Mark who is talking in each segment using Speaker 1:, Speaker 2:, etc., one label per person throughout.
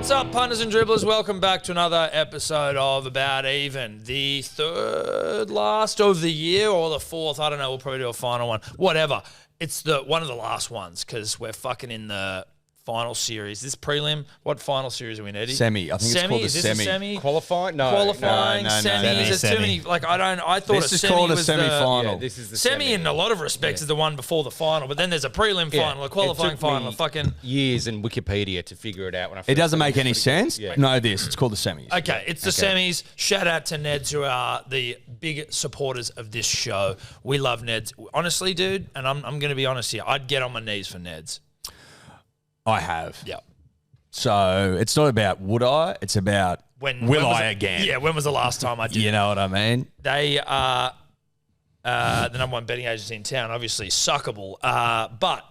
Speaker 1: What's up, punters and dribblers? Welcome back to another episode of About Even. The third last of the year, or the fourth, I don't know, we'll probably do a final one. Whatever. It's one of the last ones because we're fucking in the final series. This prelim, what final series are we in, Eddie?
Speaker 2: Semi. I think it's called a semi.
Speaker 1: Semi?
Speaker 3: Qualifying? No.
Speaker 1: Qualifying, semis. There's too many. Like, I thought
Speaker 2: This
Speaker 1: a
Speaker 2: is
Speaker 1: semi
Speaker 2: called a
Speaker 1: was
Speaker 2: semi-final.
Speaker 3: Yeah, this is the
Speaker 1: semi in a lot of respects is the one before the final, but then there's a prelim final, a qualifying final, a fucking...
Speaker 3: years in Wikipedia to figure it out. When I
Speaker 2: It doesn't make any sense.
Speaker 3: Yeah.
Speaker 2: No, it's called the semis.
Speaker 1: Okay, it's the semis. Shout out to Neds, who are the big supporters of this show. We love Neds. Honestly, dude, and I'm going to be honest here, I'd get on my knees for Neds.
Speaker 2: I have.
Speaker 1: Yeah.
Speaker 2: So it's not about would I, it's about will I again.
Speaker 1: Yeah, when was the last time I did?
Speaker 2: You know what I mean?
Speaker 1: They are the number one betting agency in town, obviously suckable. But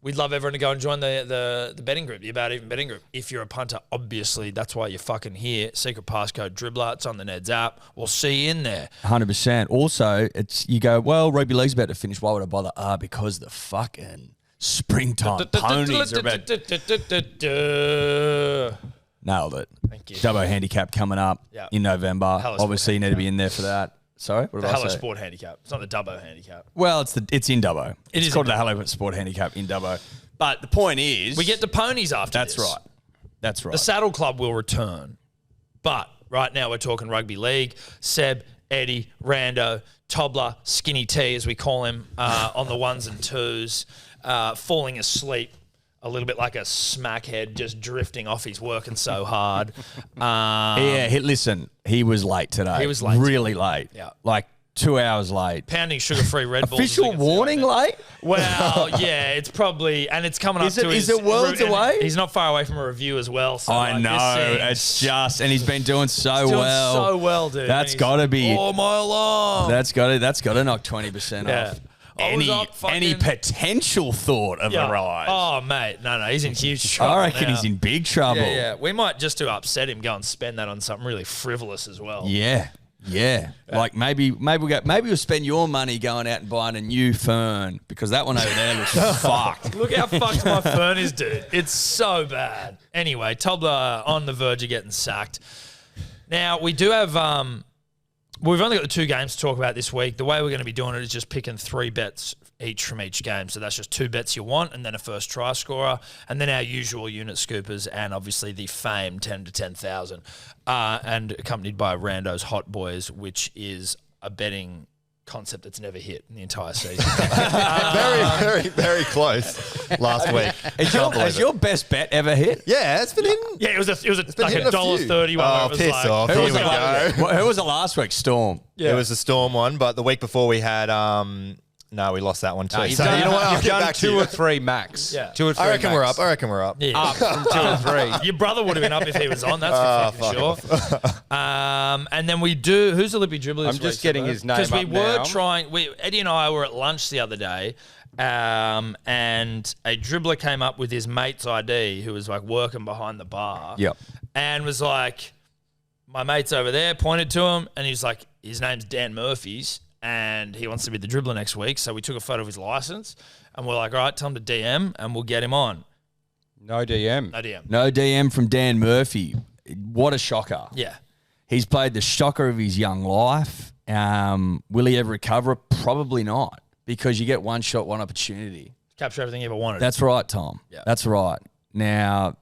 Speaker 1: we'd love everyone to go and join the betting group, the About Even betting group. If you're a punter, obviously that's why you're fucking here. Secret passcode Dribbler. It's on the Neds app. We'll see you in there.
Speaker 2: 100%. Also, you go, well, rugby league's about to finish. Why would I bother? Because the fucking springtime ponies are about... Nailed it.
Speaker 1: Thank you.
Speaker 2: Dubbo handicap coming up in November.
Speaker 1: Hello
Speaker 2: Obviously, you need to be in there for that. Sorry? What
Speaker 1: The
Speaker 2: did I
Speaker 1: Hello
Speaker 2: say?
Speaker 1: Sport handicap. It's not the Dubbo handicap.
Speaker 2: Well, it's in Dubbo. It's
Speaker 1: is
Speaker 2: called
Speaker 1: in
Speaker 2: the Hello Sport handicap in Dubbo. But the point is...
Speaker 1: We get the ponies after
Speaker 2: That's
Speaker 1: this.
Speaker 2: right. That's right.
Speaker 1: The Saddle Club will return. But right now we're talking rugby league. Seb, Eddie, Rando, Tobler, Skinny T, as we call him, on the ones and twos, falling asleep a little bit like a smackhead, just drifting off. He's working so hard.
Speaker 2: Listen, he was late today.
Speaker 1: He was late.
Speaker 2: Really late.
Speaker 1: Yeah.
Speaker 2: Like 2 hours late.
Speaker 1: Pounding sugar-free Red Bulls.
Speaker 2: Official warning late?
Speaker 1: Well, yeah, it's probably, and it's coming up to his...
Speaker 2: Is it worlds
Speaker 1: and
Speaker 2: away?
Speaker 1: He's not far away from a review as well. So
Speaker 2: I know. It's just, and he's been doing so
Speaker 1: doing
Speaker 2: well.
Speaker 1: so well, dude.
Speaker 2: That's got to be...
Speaker 1: Oh, my alarm.
Speaker 2: That's got to knock 20%
Speaker 1: Yeah.
Speaker 2: off.
Speaker 1: I was up fucking-
Speaker 2: Any potential thought of a rise.
Speaker 1: Oh, mate. No, he's in huge trouble.
Speaker 2: I reckon
Speaker 1: now.
Speaker 2: he's in big trouble.
Speaker 1: Yeah. We might, just to upset him, go and spend that on something really frivolous as well.
Speaker 2: Yeah. Like maybe we'll spend your money going out and buying a new fern because that one over there looks fucked.
Speaker 1: Look how fucked my fern is, dude. It's so bad. Anyway, Tobler on the verge of getting sacked. Now, we do have... We've only got the 2 games to talk about this week. The way we're going to be doing it is just picking 3 bets each from each game. So that's just 2 bets you want and then a first try scorer and then our usual unit scoopers and obviously the famed 10 to 10,000 and accompanied by Randos Hot Boys, which is a betting concept that's never hit in the entire season.
Speaker 4: Very, very close last week.
Speaker 2: Has your best bet ever hit?
Speaker 4: Yeah, it's been in.
Speaker 1: Yeah, it was like
Speaker 4: hitting
Speaker 1: a
Speaker 4: a few.
Speaker 1: $1.30 one.
Speaker 4: Oh,
Speaker 1: where it was
Speaker 4: piss
Speaker 1: like,
Speaker 4: off.
Speaker 2: Who
Speaker 4: Here
Speaker 2: was,
Speaker 4: we
Speaker 2: it
Speaker 4: go.
Speaker 2: who was it last week? Storm.
Speaker 1: Yeah.
Speaker 4: It was the Storm one, but the week before we had. No, we lost that one too.
Speaker 3: You've
Speaker 4: So
Speaker 3: done,
Speaker 4: you know what? I'll
Speaker 3: you've
Speaker 4: get
Speaker 3: done
Speaker 4: back to
Speaker 3: 2
Speaker 4: you.
Speaker 3: or 3 max.
Speaker 1: Yeah.
Speaker 3: 2 or 3
Speaker 4: I reckon
Speaker 3: max.
Speaker 4: we're up.
Speaker 1: Yeah.
Speaker 3: Up from 2 or 3.
Speaker 1: Your brother would have been up if he was on. That's for fucking sure. And then we do. Who's the Lippy dribbler?
Speaker 3: I'm just getting his name
Speaker 1: because we
Speaker 3: up
Speaker 1: were
Speaker 3: now.
Speaker 1: trying. Eddie and I were at lunch the other day, and a dribbler came up with his mate's ID, who was like working behind the bar.
Speaker 2: Yep.
Speaker 1: And was like, my mate's over there. Pointed to him, and he's like, his name's Dan Murphy's. And he wants to be the dribbler next week. So we took a photo of his license and we're like, all right, tell him to DM and we'll get him on.
Speaker 3: No DM.
Speaker 1: No DM.
Speaker 2: No DM from Dan Murphy. What a shocker.
Speaker 1: Yeah.
Speaker 2: He's played the shocker of his young life. Will he ever recover? Probably not, because you get one shot, one opportunity.
Speaker 1: Capture everything you ever wanted.
Speaker 2: That's right, Tom.
Speaker 1: Yeah.
Speaker 2: That's right. Now,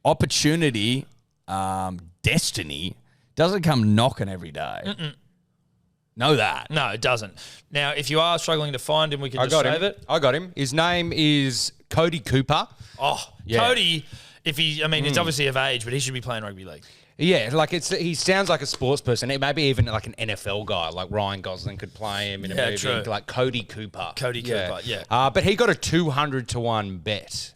Speaker 2: opportunity, destiny, doesn't come knocking every day. Know that.
Speaker 1: No, it doesn't. Now, if you are struggling to find him, we can just save it.
Speaker 3: I got him. His name is Cody Cooper.
Speaker 1: Oh,
Speaker 3: Yeah.
Speaker 1: Cody, he's obviously of age, but he should be playing rugby league.
Speaker 3: Yeah, like he sounds like a sports person. It maybe even like an NFL guy, like Ryan Gosling could play him in a movie.
Speaker 1: true.
Speaker 3: Like Cody Cooper.
Speaker 1: Cooper, yeah.
Speaker 3: But he got a 200-1 bet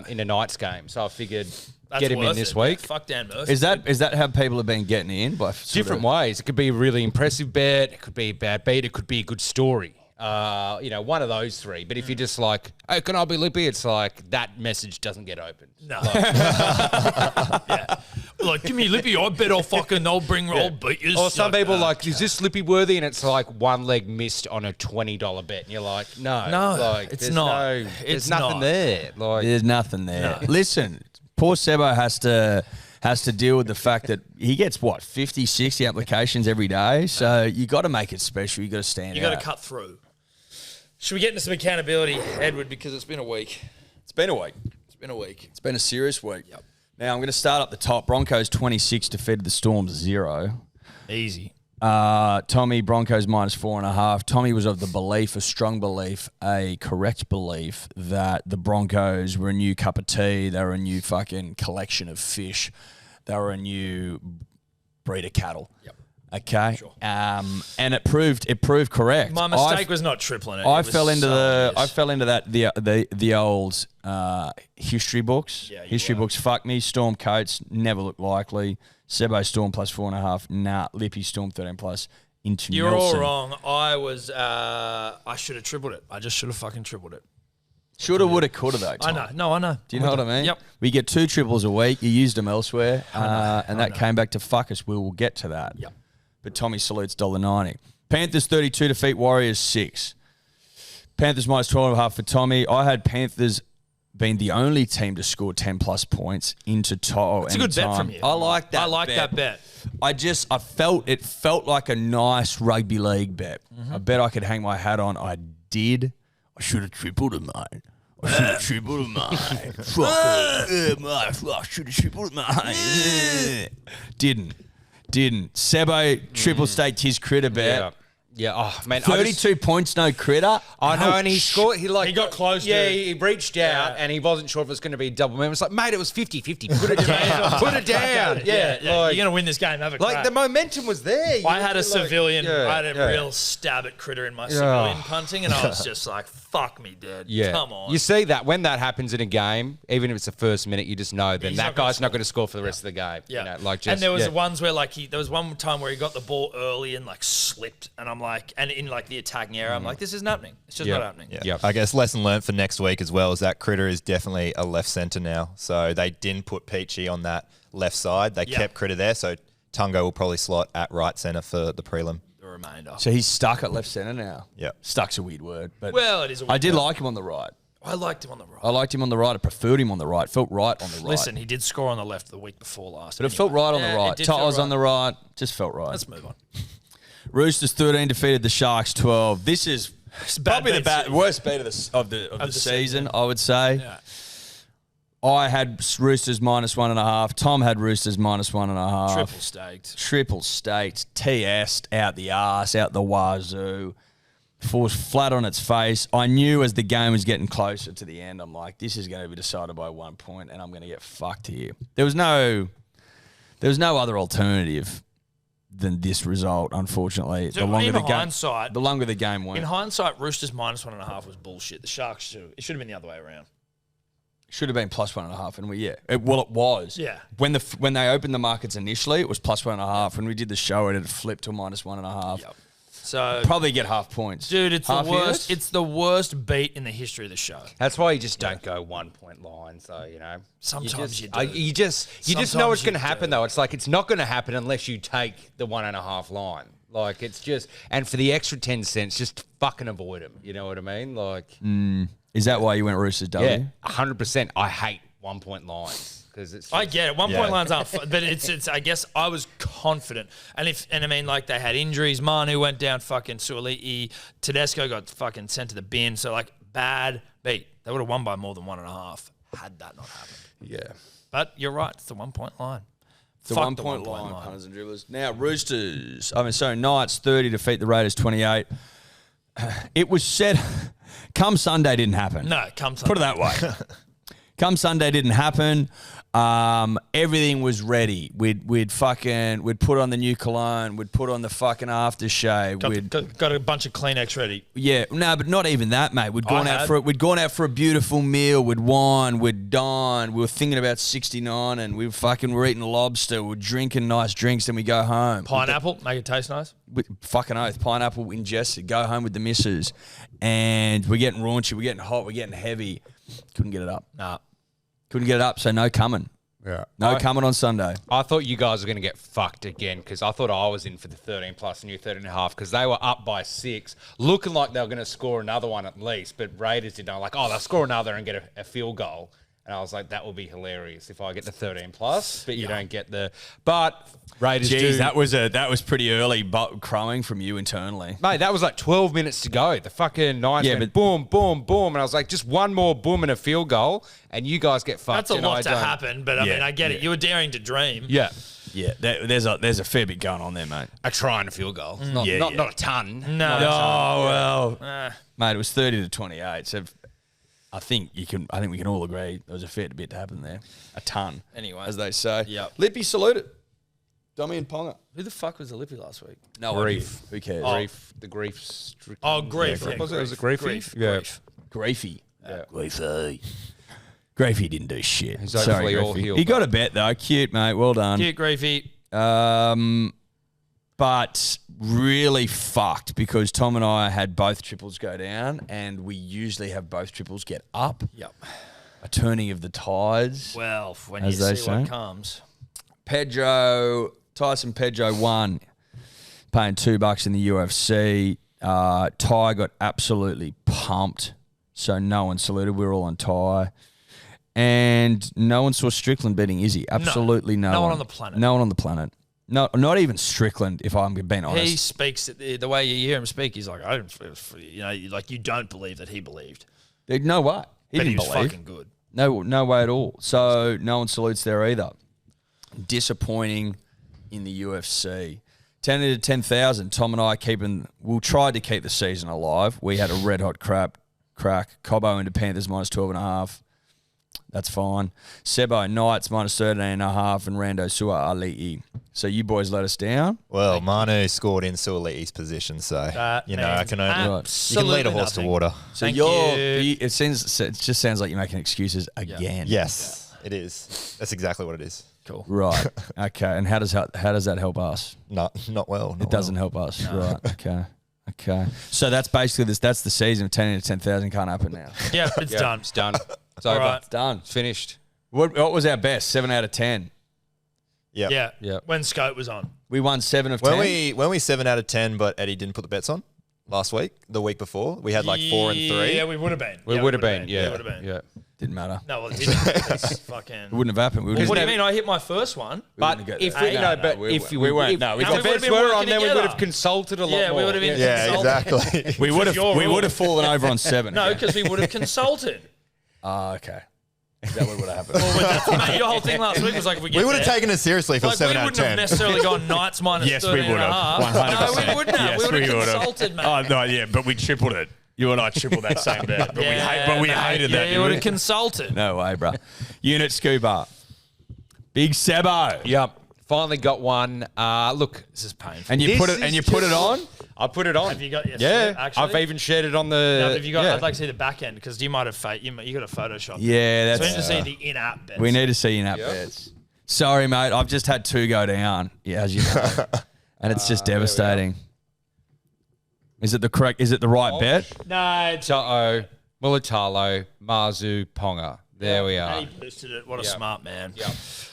Speaker 3: in a Knights game, so I figured
Speaker 1: That's
Speaker 3: get him in
Speaker 1: worth
Speaker 3: this
Speaker 1: it.
Speaker 3: week.
Speaker 1: Yeah, fuck Dan Murphy.
Speaker 2: Is that how people have been getting in? By
Speaker 3: Different ways. It could be a really impressive bet. It could be a bad beat. It could be a good story. One of those 3. But if you're just like, hey, can I be Lippy? It's like that message doesn't get opened.
Speaker 1: No. Yeah. Like, give me Lippy. I'll beat you.
Speaker 3: Or some people like, is this Lippy worthy? And it's like 1 leg missed on a $20 bet. And you're like, no.
Speaker 1: No,
Speaker 3: like,
Speaker 1: it's
Speaker 3: there's
Speaker 1: not.
Speaker 3: There's
Speaker 1: It's
Speaker 3: nothing
Speaker 1: not.
Speaker 3: there. Like,
Speaker 2: There's nothing there.
Speaker 1: No.
Speaker 2: Listen, poor Sebbo has to deal with the fact that he gets, 50, 60 applications every day. So you got to make it special. You got to stand out.
Speaker 1: You got to cut through. Should we get into some accountability, Edward, because it's been a week.
Speaker 2: It's been a week. It's been a serious week. Yep. Now, I'm going to start up the top. Broncos 26 defeated the Storms 0.
Speaker 1: Easy.
Speaker 2: Tommy, Broncos -4.5. Tommy was of the belief, a strong belief, a correct belief that the Broncos were a new cup of tea. They were a new fucking collection of fish. They were a new breed of cattle.
Speaker 1: Yep.
Speaker 2: Okay.
Speaker 1: Sure.
Speaker 2: And it proved correct.
Speaker 1: My mistake was not tripling it.
Speaker 2: I fell into the old history books.
Speaker 1: Yeah,
Speaker 2: history books. Fuck me. Storm Coates never looked likely. Sebbo Storm +4.5. Nah. Lippy Storm 13+ into
Speaker 1: You're
Speaker 2: Nelson.
Speaker 1: all wrong. I should have tripled it. I just should have fucking tripled it.
Speaker 2: Shoulda, woulda, coulda though. Tom.
Speaker 1: I know. No, I know.
Speaker 2: Do you know what I mean?
Speaker 1: Yep.
Speaker 2: We get 2 triples a week. You used them elsewhere, and that came back to fuck us. We will get to that.
Speaker 1: Yep.
Speaker 2: But Tommy salutes $1.90. Panthers 32 defeat Warriors 6. Panthers -12.5 for Tommy. I had Panthers being the only team to score 10+ points into total.
Speaker 1: It's a good bet from you.
Speaker 2: I like that.
Speaker 1: I like that bet.
Speaker 2: It felt like a nice rugby league bet.
Speaker 1: Mm-hmm.
Speaker 2: A bet I could hang my hat on. I did. I should have tripled it, mate. I should have tripled it, mate. I should have tripled it, mate. Didn't. Sebbo triple staked his critter bet.
Speaker 3: Yeah. Oh man,
Speaker 2: 32 points, no critter.
Speaker 3: I know, and he scored. He
Speaker 1: got close.
Speaker 3: Yeah, he reached out, and he wasn't sure if it was going to be double. Man, it was like, mate, it was 50-50. Put it down. Put it down.
Speaker 1: Yeah.
Speaker 3: Like,
Speaker 1: You're going to win this game. Have a crack.
Speaker 3: the momentum was there.
Speaker 1: I had a civilian. I had a
Speaker 3: yeah.
Speaker 1: real stab at critter in my civilian punting, and I was just like, "Fuck me, dude.
Speaker 3: Yeah.
Speaker 1: Come on."
Speaker 3: You see that when that happens in a game, even if it's the first minute, you just know then that guy's not going to score for the rest of the game.
Speaker 1: Yeah.
Speaker 3: You know,
Speaker 1: and there was ones where there was one time where he got the ball early and slipped, and I'm like, and in the attacking area, I'm like, this isn't happening. It's just not happening.
Speaker 4: Yeah. I guess lesson learned for next week as well is that Critter is definitely a left centre now. So they didn't put Peachy on that left side. They kept Critter there. So Tungo will probably slot at right centre for the prelim.
Speaker 1: The remainder.
Speaker 2: So he's stuck at left centre now.
Speaker 4: Yeah.
Speaker 2: Stuck's a weird word. But
Speaker 1: Well, it is a weird
Speaker 2: I did
Speaker 1: word.
Speaker 2: like him on the right.
Speaker 1: I liked him on the right.
Speaker 2: I liked him on the right. I preferred him on the right. Felt right on the right.
Speaker 1: Listen, he did score on the left the week before last.
Speaker 2: But it felt right on the right.
Speaker 1: It did feel
Speaker 2: Titles
Speaker 1: right.
Speaker 2: on the right. Just felt right.
Speaker 1: Let's move on.
Speaker 2: Roosters 13 defeated the Sharks 12. This is probably the
Speaker 1: beat
Speaker 2: worst beat of the season, I would say.
Speaker 1: Yeah.
Speaker 2: I had Roosters -1.5. Tom had Roosters -1.5.
Speaker 1: Triple staked.
Speaker 2: TS out the arse, out the wazoo. Falls flat on its face. I knew as the game was getting closer to the end, I'm like, this is going to be decided by 1 point, and I'm going to get fucked here. There was no other alternative than this result, unfortunately.
Speaker 1: So in hindsight,
Speaker 2: the longer the game went.
Speaker 1: In hindsight, Roosters -1.5 was bullshit. The Sharks it should have been the other way around.
Speaker 2: Should have been +1.5, and it was.
Speaker 1: Yeah.
Speaker 2: When they opened the markets initially, it was +1.5. When we did the show, it had flipped to -1.5.
Speaker 1: Yep. So
Speaker 2: probably get half points,
Speaker 1: dude. It's
Speaker 2: half
Speaker 1: the worst.
Speaker 2: units?
Speaker 1: It's the worst beat in the history of the show.
Speaker 3: That's why you just don't go 1 point line. So
Speaker 1: Sometimes you do.
Speaker 3: You just know what's going to happen though. It's like it's not going to happen unless you take the 1.5 line. Like it's just, and for the extra 10 cents, just fucking avoid them. You know what I mean? Like,
Speaker 2: Is that why you went Roosters W?
Speaker 3: yeah, 100%. I hate 1 point lines because it's.
Speaker 1: I get it. 1 point lines aren't fun, but it's. I guess I was confident, and I mean, they had injuries. Manu went down. Fucking Suoli'i. Tedesco got fucking sent to the bin. So bad beat. They would have won by more than 1.5 had that not happened.
Speaker 3: Yeah.
Speaker 1: But you're right. It's the 1 point line.
Speaker 2: The
Speaker 1: Fuck
Speaker 2: 1 point line, punters and dribblers. Now, Knights 30 defeat the Raiders 28. It was said, come Sunday didn't happen.
Speaker 1: No, come Sunday.
Speaker 2: Put it that way. Come Sunday didn't happen. Everything was ready. We'd put on the new cologne. We'd put on the fucking aftershave.
Speaker 1: Got a bunch of Kleenex ready.
Speaker 2: Yeah, no, but not even that, mate. We'd gone out for a beautiful meal. We'd wine. We'd dine. We were thinking about 69, and we were eating lobster. We're drinking nice drinks, and we go home.
Speaker 1: Pineapple, make it taste nice.
Speaker 2: Fucking oath, pineapple ingested. Go home with the missus, and we're getting raunchy. We're getting hot. We're getting heavy. Couldn't get it up.
Speaker 1: Nah.
Speaker 2: Couldn't get it up, so no coming.
Speaker 3: Yeah.
Speaker 2: No coming on Sunday.
Speaker 3: I thought you guys were going to get fucked again because I thought I was in for the 13 plus and you 13.5 because they were up by 6, looking like they were going to score another one at least. But Raiders did not they'll score another and get a field goal. And I was like, that will be hilarious if I get the 13 plus, but you don't get the. But Raiders
Speaker 2: Jeez,
Speaker 3: do.
Speaker 2: that was pretty early crowing from you internally.
Speaker 3: Mate, that was like 12 minutes to go. The fucking Knights went boom, boom, boom. And I was like, just one more boom and a field goal, and you guys get fucked.
Speaker 1: That's a lot to happen, but I mean, I get it. You were daring to dream.
Speaker 3: Yeah.
Speaker 2: Yeah, there's a fair bit going on there, mate.
Speaker 3: A try and a field goal. Not a ton.
Speaker 1: No.
Speaker 2: Oh well, mate, it was 30-28. So I think we can all agree there was a fair bit to happen there. A ton,
Speaker 1: Anyway.
Speaker 2: as they say.
Speaker 1: Yep.
Speaker 2: Lippy saluted. Dummy and Ponga.
Speaker 1: Who the fuck was the Lippy last week?
Speaker 2: No
Speaker 3: Grief.
Speaker 2: idea. Who cares?
Speaker 3: Grief. The grief.
Speaker 1: Grief.
Speaker 3: Yeah, was it
Speaker 1: Grief.
Speaker 3: Griefy?
Speaker 1: Grief.
Speaker 2: Griefy.
Speaker 3: Yeah.
Speaker 2: Griefy. Griefy didn't do shit.
Speaker 3: He's
Speaker 2: Sorry,
Speaker 3: hopefully all
Speaker 2: Griefy.
Speaker 1: Oh,
Speaker 3: healed
Speaker 2: He got
Speaker 3: up.
Speaker 2: a bet though. Cute, mate. Well done.
Speaker 1: Cute, Griefy.
Speaker 2: But really fucked because Tom and I had both triples go down, and we usually have both triples get up.
Speaker 1: Yep.
Speaker 2: A turning of the tides.
Speaker 1: Well, when you
Speaker 2: As they
Speaker 1: see what
Speaker 2: say.
Speaker 1: comes.
Speaker 2: Tyson Pedro won, paying $2 in the UFC. Ty got absolutely pumped, so no one saluted. We were all on Ty. And no one saw Strickland beating Izzy. Absolutely no one.
Speaker 1: No one on the planet.
Speaker 2: No one on the planet. No, not even Strickland, if I'm being honest.
Speaker 1: He speaks the way you hear him speak. He's like, I don't, like you don't believe that he believed,
Speaker 2: No way. He
Speaker 1: but
Speaker 2: didn't
Speaker 1: he was
Speaker 2: believe.
Speaker 1: fucking good.
Speaker 2: No way at all. So no one salutes there either. Disappointing in the UFC. 10 into 10,000. Tom and I we'll try to keep the season alive. We had a red hot crack. Cobbo into Panthers -12.5. That's fine. Sebbo, Knights -13.5, and Randos Sua Ali'i. So you boys let us down.
Speaker 4: Well, Manu scored in Suoli'i's position, so I can only you can lead a horse to water.
Speaker 2: So
Speaker 1: Thank
Speaker 2: it just sounds like you're making excuses again.
Speaker 4: Yes, it is. That's exactly what it is.
Speaker 1: Cool.
Speaker 2: Right. Okay. And how does that help us?
Speaker 4: Not well.
Speaker 2: It doesn't help us. Right. Okay. So that's basically this. That's the season of 10 into 10,000 can't happen now.
Speaker 1: Yeah, it's done.
Speaker 3: It's done. It's
Speaker 1: All
Speaker 3: over.
Speaker 1: right.
Speaker 2: It's done.
Speaker 3: It's finished.
Speaker 2: What was our best? 7 out of 10.
Speaker 4: Yeah.
Speaker 1: Yeah. When Scope was on.
Speaker 2: We won 7 of 10.
Speaker 4: When we 7 out of 10, but Eddie didn't put the bets on last week, the week before, we had like 4 and 3.
Speaker 1: Yeah, we would have been.
Speaker 3: We would have been.
Speaker 1: Yeah,
Speaker 3: Yeah.
Speaker 1: would have been.
Speaker 3: Yeah.
Speaker 2: Didn't matter.
Speaker 1: No, well, it didn't. It's fucking.
Speaker 2: It wouldn't have happened.
Speaker 1: What do you mean? I hit my first one.
Speaker 3: But if we
Speaker 2: we weren't. No, we
Speaker 3: if
Speaker 1: got-
Speaker 3: the
Speaker 1: we
Speaker 3: bets
Speaker 1: would've been
Speaker 3: were on,
Speaker 1: working
Speaker 3: then we would
Speaker 1: together.
Speaker 3: have consulted a lot
Speaker 1: Yeah,
Speaker 3: more.
Speaker 1: we would have been.
Speaker 4: Yeah,
Speaker 1: consulted.
Speaker 4: exactly.
Speaker 2: we would have.
Speaker 1: your
Speaker 2: We
Speaker 1: rule.
Speaker 2: would have fallen over on 7.
Speaker 1: No, because we would have consulted.
Speaker 2: Okay. Is that what would have happened?
Speaker 1: Mate, your whole thing last week was like, if we get
Speaker 4: We would have
Speaker 1: there,
Speaker 4: taken it seriously for
Speaker 1: like,
Speaker 4: 7
Speaker 1: we
Speaker 4: out of
Speaker 1: wouldn't have
Speaker 4: 10.
Speaker 1: necessarily gone Knights minus
Speaker 2: Yes, we
Speaker 1: 13
Speaker 2: would
Speaker 1: and a
Speaker 2: have.
Speaker 1: half.
Speaker 2: 100%.
Speaker 1: No, we wouldn't have.
Speaker 2: Yes,
Speaker 1: we would
Speaker 2: we
Speaker 1: have
Speaker 2: would have.
Speaker 1: consulted, mate.
Speaker 2: Oh no, yeah, but we tripled it. You and I tripled that same bet, but
Speaker 1: Yeah,
Speaker 2: we
Speaker 1: mate,
Speaker 2: hated
Speaker 1: yeah,
Speaker 2: that.
Speaker 1: you
Speaker 2: didn't
Speaker 1: would
Speaker 2: we?
Speaker 1: have consulted.
Speaker 2: No way, bro. Unit scuba. Big Sebbo.
Speaker 3: Yep. Finally got one. Look,
Speaker 1: This is painful.
Speaker 2: And you
Speaker 3: This
Speaker 2: put it
Speaker 3: is
Speaker 2: and you put it
Speaker 3: just-
Speaker 2: on?
Speaker 3: I put it on.
Speaker 1: Have you got your
Speaker 3: Yeah.
Speaker 1: actually?
Speaker 3: I've even shared it on the.
Speaker 1: No, but have you got?
Speaker 3: yeah.
Speaker 1: I'd like to see the back end because you might have you got a Photoshop.
Speaker 2: Yeah,
Speaker 1: So we
Speaker 2: that's
Speaker 1: need to see the in-app bets.
Speaker 2: we need to see in-app bets. Sorry, mate. I've just had 2 go down. Yeah, as you know. And it's just devastating. Is it the right bet?
Speaker 1: No, it's
Speaker 3: To'o, Mulatalo, Marzu, Ponga. There we are.
Speaker 1: He boosted it. What a
Speaker 3: Yep.
Speaker 1: smart man.
Speaker 3: Yep.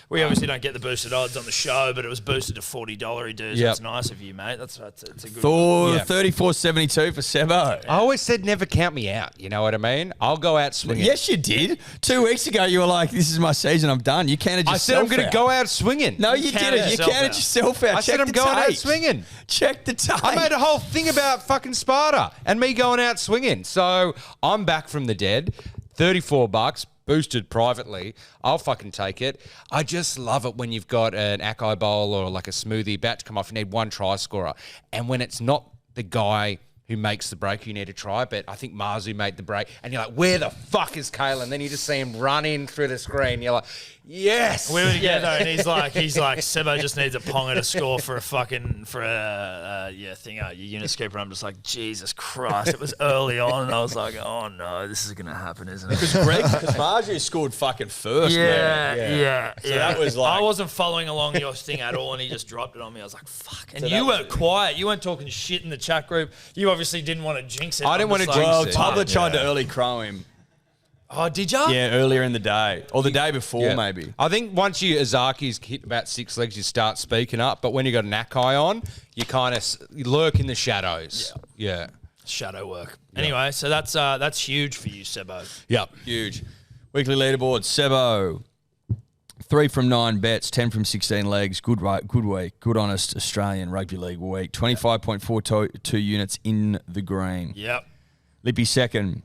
Speaker 1: We obviously don't get the boosted odds on the show, but it was boosted to $40. He does.
Speaker 3: Yep.
Speaker 1: That's nice of you, mate. It's a good.
Speaker 2: For
Speaker 3: Yeah.
Speaker 2: 34.72 for Sebbo.
Speaker 3: I always said never count me out. You know what I mean? I'll go out swinging.
Speaker 2: Yes, you did. 2 weeks ago, you were like, "This is my season. I'm done." You counted yourself
Speaker 3: I said I'm going to
Speaker 2: out.
Speaker 3: go out swinging.
Speaker 2: No, you
Speaker 1: counted
Speaker 2: didn't. You
Speaker 1: yourself
Speaker 2: counted
Speaker 1: out.
Speaker 2: yourself out.
Speaker 3: I said
Speaker 2: Check
Speaker 3: I'm
Speaker 2: the
Speaker 3: going out
Speaker 2: tape.
Speaker 3: swinging.
Speaker 2: Check the tape.
Speaker 3: I made a whole thing about fucking Sparta and me going out swinging. So I'm back from the dead. $34, boosted privately. I'll fucking take it. I just love it when you've got an Ackeye bowl or like a smoothie about to come off. You need one try scorer. And when it's not the guy who makes the break, you need to try. But I think Marzu made the break. And you're like, where the fuck is Kalen? Then you just see him run in through the screen. You're like, yes.
Speaker 1: We were together, and he's like, Sebbo just needs a Ponga to score for a thing. Your unit skipper. I'm just like, Jesus Christ! It was early on, and I was like, oh no, this is gonna happen, isn't it?
Speaker 2: Because Marjorie scored fucking first.
Speaker 1: Yeah.
Speaker 2: that was like-
Speaker 1: I wasn't following along your thing at all, and he just dropped it on me. I was like, fuck. And you weren't quiet. You weren't talking shit in the chat group. You obviously didn't want to jinx it.
Speaker 3: I didn't
Speaker 1: I'm
Speaker 3: want
Speaker 1: just
Speaker 3: to
Speaker 1: like,
Speaker 3: jinx it.
Speaker 2: Well, Tobler tried to early crow him.
Speaker 1: Oh, did ya?
Speaker 2: Yeah, earlier in the day. Or the day before, maybe.
Speaker 3: I think once you Azaki's hit about 6 legs, you start speaking up. But when you got an Ackeye on, you kind of lurk in the shadows. Yeah.
Speaker 1: Shadow work. Anyway, so that's huge for you, Sebbo.
Speaker 3: Yep.
Speaker 2: Huge. Weekly leaderboard, Sebbo. 3 from 9 bets, 10 from 16 legs. Good week. Good, honest Australian rugby league week. 25.42 units in the green.
Speaker 1: Yep.
Speaker 2: Lippy second.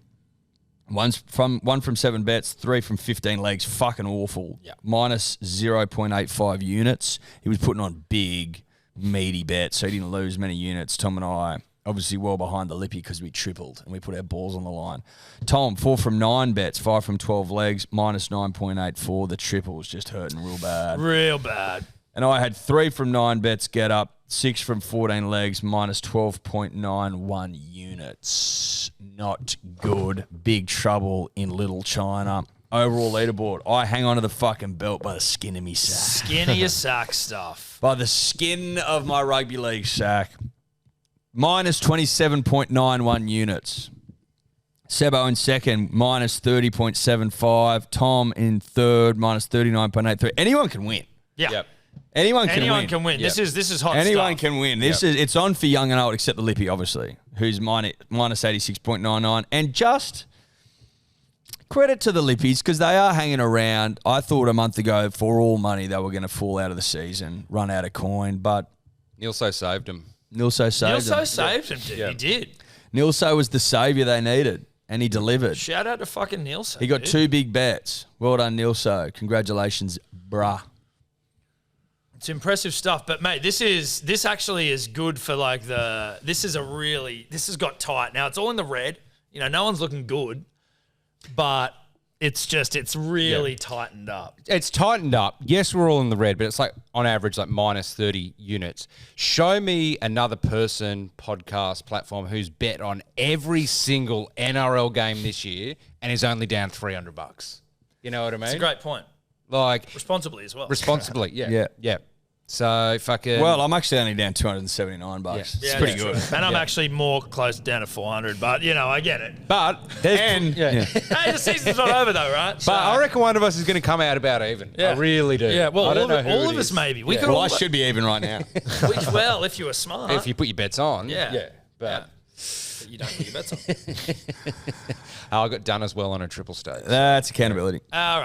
Speaker 2: One from 7 bets, 3 from 15 legs. Fucking awful.
Speaker 1: Yep.
Speaker 2: Minus 0.85 units. He was putting on big, meaty bets, so he didn't lose many units. Tom and I, obviously well behind the Lippy because we tripled and we put our balls on the line. Tom, 4 from 9 bets, 5 from 12 legs, minus 9.84. The triple was just hurting real bad.
Speaker 1: Real bad.
Speaker 2: And I had 3 from 9 bets get up, 6 from 14 legs, minus 12.91 units. Not good. Big trouble in Little China. Overall leaderboard, I hang on to the fucking belt by the skin of me sack.
Speaker 1: Skin of your sack stuff.
Speaker 2: By the skin of my rugby league sack. Minus 27.91 units. Sebbo in second, minus 30.75. Tom in third, minus 39.83. Anyone can win.
Speaker 1: Yeah.
Speaker 3: Yep.
Speaker 2: Anyone
Speaker 1: can win.
Speaker 3: Yep.
Speaker 1: This is hot
Speaker 2: Anyone
Speaker 1: stuff.
Speaker 2: can win. It's on for young and old, except the Lippy, obviously, who's minus 86.99. And just credit to the Lippies because they are hanging around. I thought a month ago for all money they were going to fall out of the season, run out of coin, but
Speaker 3: Nilso saved him.
Speaker 2: Nilso saved them.
Speaker 1: Nilso saved him, dude.
Speaker 3: Yeah.
Speaker 1: He did.
Speaker 2: Nilso was the saviour they needed, and he delivered.
Speaker 1: Shout out to fucking Nilso.
Speaker 2: He got
Speaker 1: dude.
Speaker 2: 2 big bets. Well done, Nilso. Congratulations, bruh.
Speaker 1: It's impressive stuff, but mate, this actually is good for like this has got tight. Now it's all in the red. You know, no one's looking good, but it's really tightened up.
Speaker 3: It's tightened up. Yes, we're all in the red, but it's like on average like minus 30 units. Show me another person, podcast, platform who's bet on every single NRL game this year and is only down $300. You know what I mean?
Speaker 1: It's a great point.
Speaker 3: Like
Speaker 1: Responsibly as well.
Speaker 3: responsibly, yeah. So fucking
Speaker 2: Well, I'm actually only down $279.
Speaker 3: Yeah.
Speaker 2: It's
Speaker 1: Yeah,
Speaker 2: pretty
Speaker 1: that's
Speaker 2: good.
Speaker 1: true. And I'm actually more close down to 400, but you know, I get it.
Speaker 3: but there's
Speaker 1: Hey, the season's not over though, right?
Speaker 3: But I reckon one of us is going to come out about even.
Speaker 1: Yeah.
Speaker 3: I really do.
Speaker 1: Yeah, well,
Speaker 3: I don't know who
Speaker 1: all
Speaker 3: it
Speaker 1: of us
Speaker 3: is.
Speaker 1: maybe. We
Speaker 3: Yeah.
Speaker 1: could
Speaker 2: Well,
Speaker 1: all
Speaker 2: I should be even right now.
Speaker 1: well, if you were smart.
Speaker 3: If you put your bets on.
Speaker 1: Yeah.
Speaker 3: But
Speaker 1: But you don't put your bets on.
Speaker 3: I got done as well on a triple stage.
Speaker 2: That's accountability.
Speaker 1: All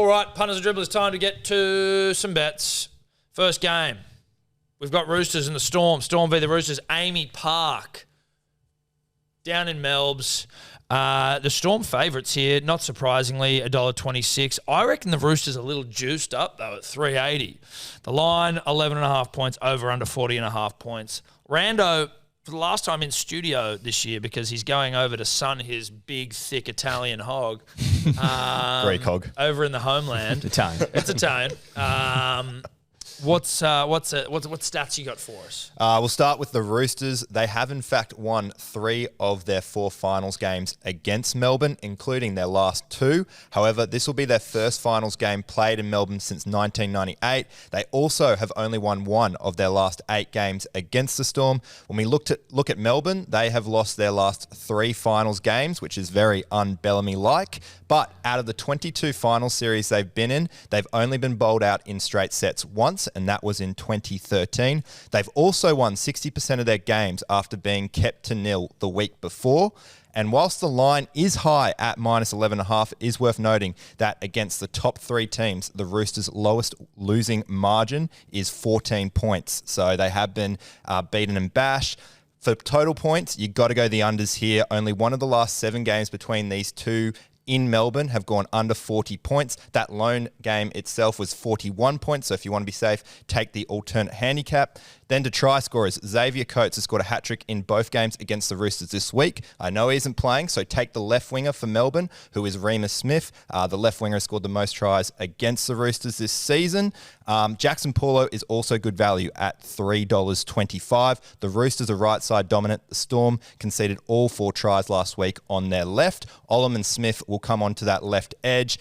Speaker 1: right, punters and dribblers, time to get to some bets. First game. We've got Roosters and the Storm. Storm v the Roosters. Amy Park. Down in Melbs. The Storm favourites here, not surprisingly, $1.26. I reckon the Roosters are a little juiced up, though, at $3.80. The line, 11.5 points, over under 40.5 points. Rando, for the last time in studio this year, because he's going over to sun his big, thick Italian hog.
Speaker 4: Greek hog.
Speaker 1: Over in the homeland.
Speaker 2: Italian.
Speaker 1: It's Italian. What stats you got for us?
Speaker 4: We'll start with the Roosters. They have, in fact, won 3 of their 4 finals games against Melbourne, including their last 2. However, this will be their first finals game played in Melbourne since 1998. They also have only won 1 of their last 8 games against the Storm. When we look at Melbourne, they have lost their last 3 finals games, which is very un-Bellamy-like. But out of the 22 final series they've been in, they've only been bowled out in straight sets once, and that was in 2013. They've also won 60% of their games after being kept to nil the week before. And whilst the line is high at minus 11.5, it is worth noting that against the top 3 teams, the Roosters' lowest losing margin is 14 points. So they have been beaten and bashed. For total points, you've got to go the unders here. Only one of the last 7 games between these two in Melbourne have gone under 40 points. That lone game itself was 41 points. So if you want to be safe, take the alternate handicap. Then to try scorers, Xavier Coates has scored a hat-trick in both games against the Roosters this week. I know he isn't playing, so take the left winger for Melbourne, who is Remus Smith. The left winger has scored the most tries against the Roosters this season. Jackson Paulo is also good value at $3.25. The Roosters are right side dominant. The Storm conceded all 4 tries last week on their left. Olam and Smith will come onto that left edge.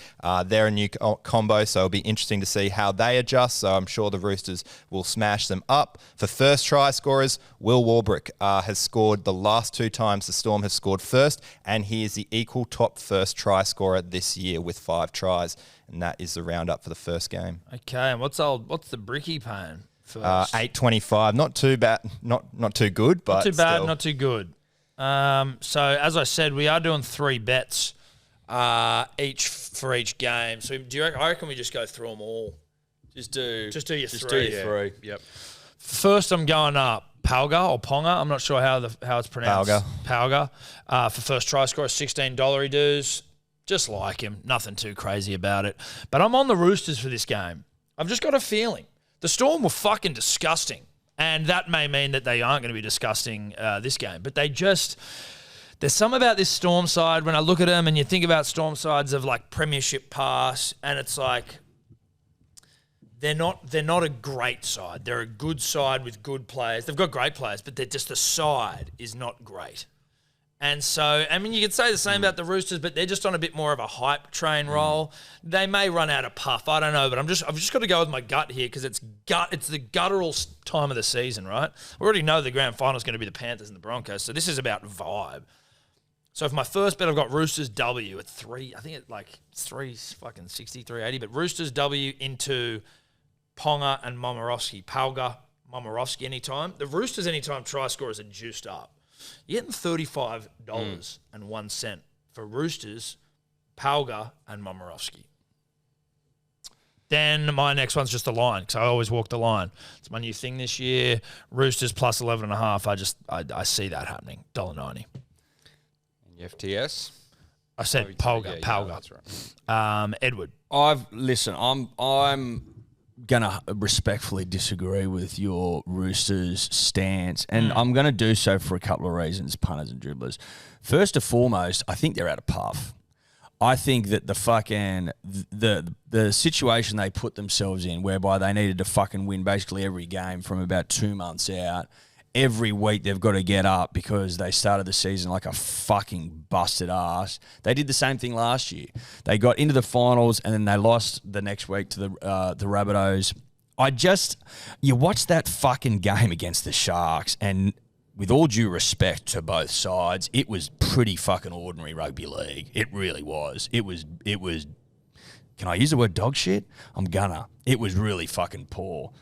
Speaker 4: They're a new combo, so it'll be interesting to see how they adjust. So I'm sure the Roosters will smash them up. For first try scorers, Will Warbrick has scored the last 2 times the Storm have scored first, and he is the equal top first try scorer this year with 5 tries, and that is the roundup for the first game.
Speaker 1: Okay, and what's the Bricky paying?
Speaker 4: $8.25, not too bad, not too good, but
Speaker 1: not too bad,
Speaker 4: still.
Speaker 1: not too good. So as I said, we are doing 3 bets each for each game. So do you reckon, I reckon we just go through them all.
Speaker 2: Just do your
Speaker 1: three.
Speaker 2: three.
Speaker 3: Yep.
Speaker 1: First, I'm going Palga or Ponga. I'm not sure how it's pronounced. Palga. For first try scorer, $16 he does. Just like him. Nothing too crazy about it. But I'm on the Roosters for this game. I've just got a feeling. The Storm were fucking disgusting. And that may mean that they aren't going to be disgusting this game. But there's something about this Storm side when I look at them and you think about Storm sides of like premiership pass, and it's like they're not a great side. They're a good side with good players. They've got great players, but the side is not great. And so, I mean, you could say the same about the Roosters, but they're just on a bit more of a hype train roll. They may run out of puff. I don't know, but I've just got to go with my gut here because it's the guttural time of the season, right? We already know the grand final is going to be the Panthers and the Broncos, so this is about vibe. So for my first bet, I've got Roosters W at 3. I think it's 3 fucking 60, 380, but Roosters W into Ponga and Momorowski. Palga, Momorowski anytime. The Roosters anytime try scorers are juiced up. You're getting $35.01 for Roosters, Palga, and Momorowski. Then my next one's just the line because I always walk the line. It's my new thing this year. Roosters plus 11.5. I see that happening. $1.90.
Speaker 3: FTS.
Speaker 1: I said Palga.
Speaker 3: That's right.
Speaker 1: Edward.
Speaker 2: I'm gonna respectfully disagree with your Roosters stance, and I'm gonna do so for a couple of reasons, punters and dribblers. First and foremost, I think they're out of puff. I think that the situation they put themselves in, whereby they needed to fucking win basically every game from about 2 months out. Every week they've got to get up because they started the season like a fucking busted ass. They did the same thing last year. They got into the finals and then they lost the next week to the Rabbitohs. You watch that fucking game against the Sharks, and with all due respect to both sides, it was pretty fucking ordinary rugby league. It really was. It was. Can I use the word dog shit? I'm gonna. It was really fucking poor.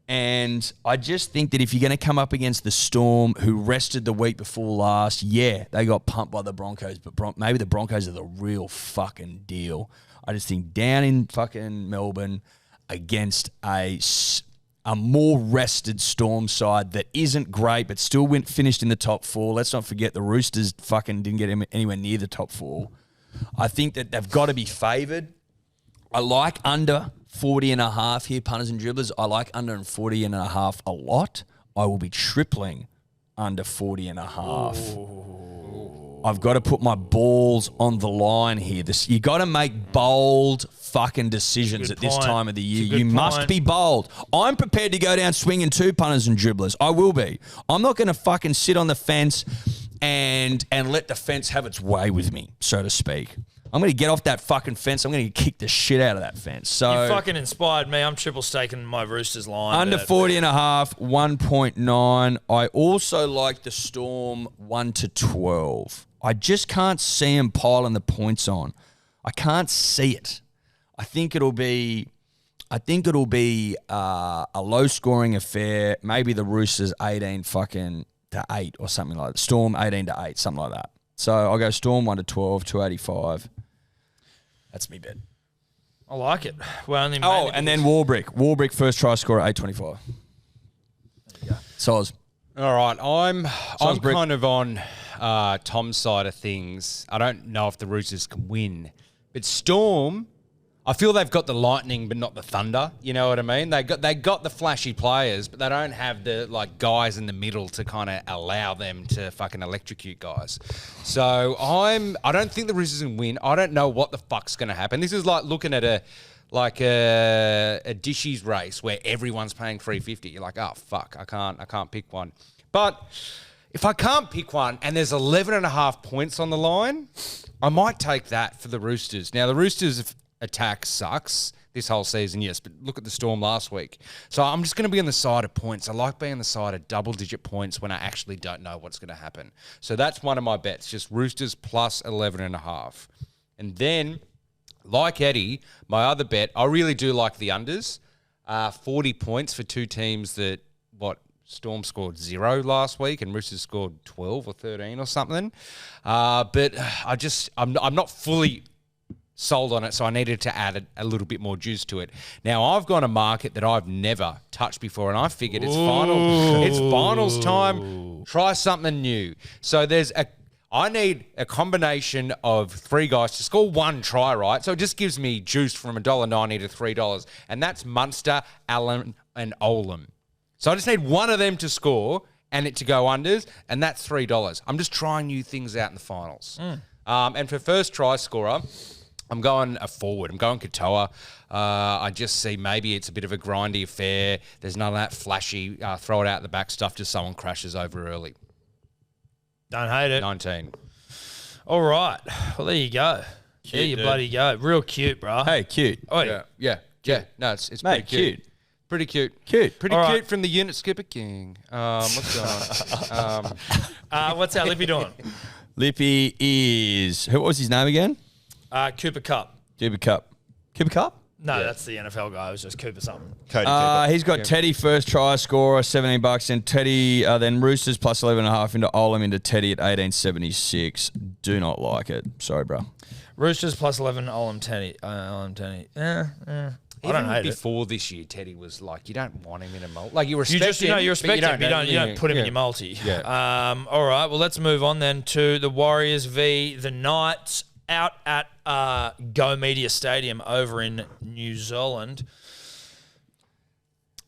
Speaker 2: And I just think that if you're going to come up against the Storm, who rested the week before last, yeah, they got pumped by the Broncos, but maybe the Broncos are the real fucking deal. I just think down in fucking Melbourne against a more rested Storm side that isn't great, but still finished in the top 4. Let's not forget the Roosters fucking didn't get anywhere near the top 4. I think that they've got to be favoured. I like under 40.5 here, punters and dribblers. I like under 40.5 a lot. I will be tripling under 40.5. I've got to put my balls on the line here. You got to make bold fucking decisions at this time of the year. You must be bold. I'm prepared to go down swinging too, punters and dribblers. I will be. I'm not going to fucking sit on the fence and let the fence have its way with me, so to speak. I'm going to get off that fucking fence. I'm going to kick the shit out of that fence. So
Speaker 1: you fucking inspired me. I'm triple staking my Roosters line.
Speaker 2: Under 40.5, 1.9. I also like the Storm 1 to 12. I just can't see them piling the points on. I can't see it. I think it'll be a low scoring affair. Maybe the Roosters 18 fucking to 8 or something like that. Storm 18 to 8, something like that. So I'll go Storm 1 to 12, 285. That's me bet.
Speaker 1: I like it. Well,
Speaker 2: and then Warbrick first try scorer 825. There you go. Soz.
Speaker 3: All right, I'm kind of on Tom's side of things. I don't know if the Roosters can win, but Storm, I feel they've got the lightning, but not the thunder. You know what I mean? They got the flashy players, but they don't have the guys in the middle to kind of allow them to fucking electrocute guys. So I don't think the Roosters can win. I don't know what the fuck's going to happen. This is like looking at a dishes race where everyone's paying $3.50. You're like, oh fuck, I can't pick one. But if I can't pick one and there's 11.5 points on the line, I might take that for the Roosters. Now the Roosters attack sucks this whole season, yes, but look at the Storm last week. So I'm just going to be on the side of points. I like being on the side of double-digit points when I actually don't know what's going to happen. So that's one of my bets, just Roosters plus 11.5. And then, like Eddie, my other bet, I really do like the unders. 40 points for two teams that, Storm scored 0 last week and Roosters scored 12 or 13 or something. But I'm not fully sold on it, so I needed to add a little bit more juice to it. Now, I've got a market that I've never touched before, and I figured it's finals time. Try something new. So I need a combination of 3 guys to score 1 try, right? So it just gives me juice from $1.90 to $3, and that's Munster, Allen, and Olam. So I just need one of them to score and it to go unders, and that's $3. I'm just trying new things out in the finals. And for first try scorer, I'm going a forward. I'm going Katoa. I just see maybe it's a bit of a grindy affair. There's none of that flashy, throw it out the back stuff just someone crashes over early.
Speaker 1: Don't hate it.
Speaker 3: 19.
Speaker 1: All right. Well, there you go. There you bloody go. Real cute, bro.
Speaker 2: Hey, cute.
Speaker 1: Oh,
Speaker 3: Yeah. No, it's
Speaker 2: Mate,
Speaker 3: pretty cute.
Speaker 2: cute.
Speaker 3: Pretty cute. Pretty
Speaker 1: All
Speaker 3: cute
Speaker 1: right.
Speaker 3: from the unit skipper king. What's going on?
Speaker 1: What's our Lippy doing?
Speaker 2: Lippy is what was his name again?
Speaker 1: Cooper Cup.
Speaker 2: Cooper Cup. Cooper Cup?
Speaker 1: No, that's the NFL guy. It was just Cooper something.
Speaker 4: Cody Cooper.
Speaker 2: He's got Teddy first try scorer, $17, and Teddy then Roosters plus 11.5 into Olam into Teddy at 18.76. Do not like it. Sorry, bro.
Speaker 1: Roosters plus 11, Olam Teddy. I don't
Speaker 3: Even
Speaker 1: hate it.
Speaker 3: before this year, Teddy was like, you don't want him in a multi. Like, you respect
Speaker 1: You just,
Speaker 3: him.
Speaker 1: you respect him. You don't put him in your multi.
Speaker 3: Yeah.
Speaker 1: All right. Well, let's move on then to the Warriors v the Knights out at Go Media Stadium over in New Zealand.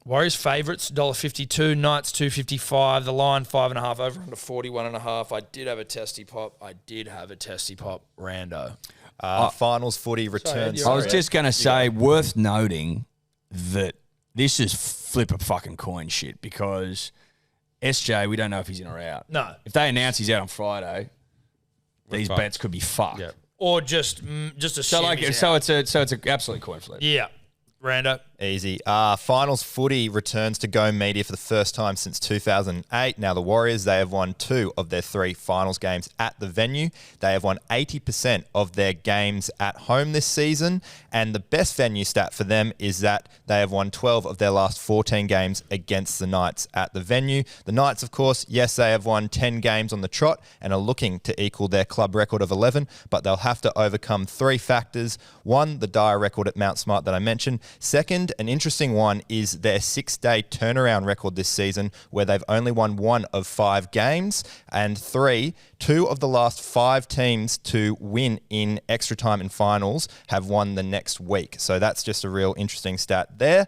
Speaker 1: Warriors favourites, $1.52. Knights, $2.55. The line, 5.5. Over under 41.5. I did have a testy pop. Rando.
Speaker 4: Finals footy returns.
Speaker 2: I was just going to say, worth noting that this is flip a fucking coin shit because SJ, we don't know if he's in or out.
Speaker 1: No.
Speaker 2: If they announce he's out on Friday, these bets could be fucked.
Speaker 3: Yeah.
Speaker 1: Or just assume he's out.
Speaker 2: it's an absolute coin flip.
Speaker 1: Yeah. Rando.
Speaker 4: Easy. Finals footy returns to Go Media for the first time since 2008. Now the Warriors, they have won 2 of their 3 finals games at the venue. They have won 80% of their games at home this season. And the best venue stat for them is that they have won 12 of their last 14 games against the Knights at the venue. The Knights, of course, yes, they have won 10 games on the trot and are looking to equal their club record of 11, but they'll have to overcome 3 factors. 1, the dire record at Mount Smart that I mentioned. Second, an interesting one is their 6-day turnaround record this season, where they've only won 1 of 5 games. And 3, 2 of the last 5 teams to win in extra time in finals have won the next week. So that's just a real interesting stat there